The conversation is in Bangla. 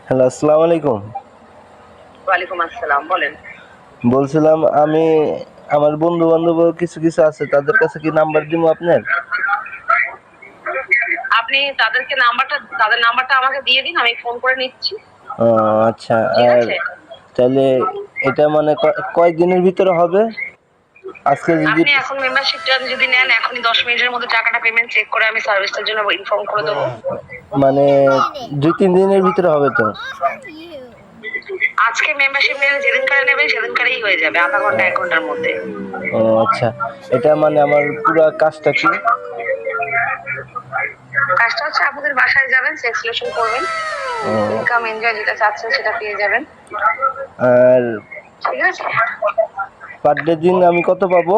হ্যালো, আসসালামু আলাইকুম। ওয়ালাইকুম আসসালাম, বলেন। বলছিলাম আমি আমার বন্ধু বান্ধব কিছু আছে, তাদের কাছে কি নাম্বার দিব আপনার? আপনি তাদের নাম্বারটা আমাকে দিয়ে দিন, আমি ফোন করে নিচ্ছি। ও আচ্ছা। ঠিক আর আছে। তাহলে এটা মানে কয় দিনের ভিতরে হবে? আজকে যদি আপনি এখন মেম্বারশিপটা যদি নেন, এখনই 10 মিনিটের মধ্যে টাকাটা পেমেন্ট চেক করে আমি সার্ভিসটার জন্য ইনফর্ম করে দেবো। মানে 2-3 দিনের ভিতরে হবে তো? আজকে মেম্বারশিপ নিলে যেদিনকারে নেবেন সেদিনকারেই হয়ে যাবে, আধা ঘন্টা 1 ঘন্টার মধ্যে। ও আচ্ছা। এটা মানে আমার পুরো কাজটা কি? কাজটা হচ্ছে আপনাদের বাসায় যাবেন, সেক্স রিলেশন করবেন, ইনকাম এনজয় যেটা চাচ্ছেন সেটা পেয়ে যাবেন। আর ঠিক আছে। পার ডে দিন আমি কত পাবো?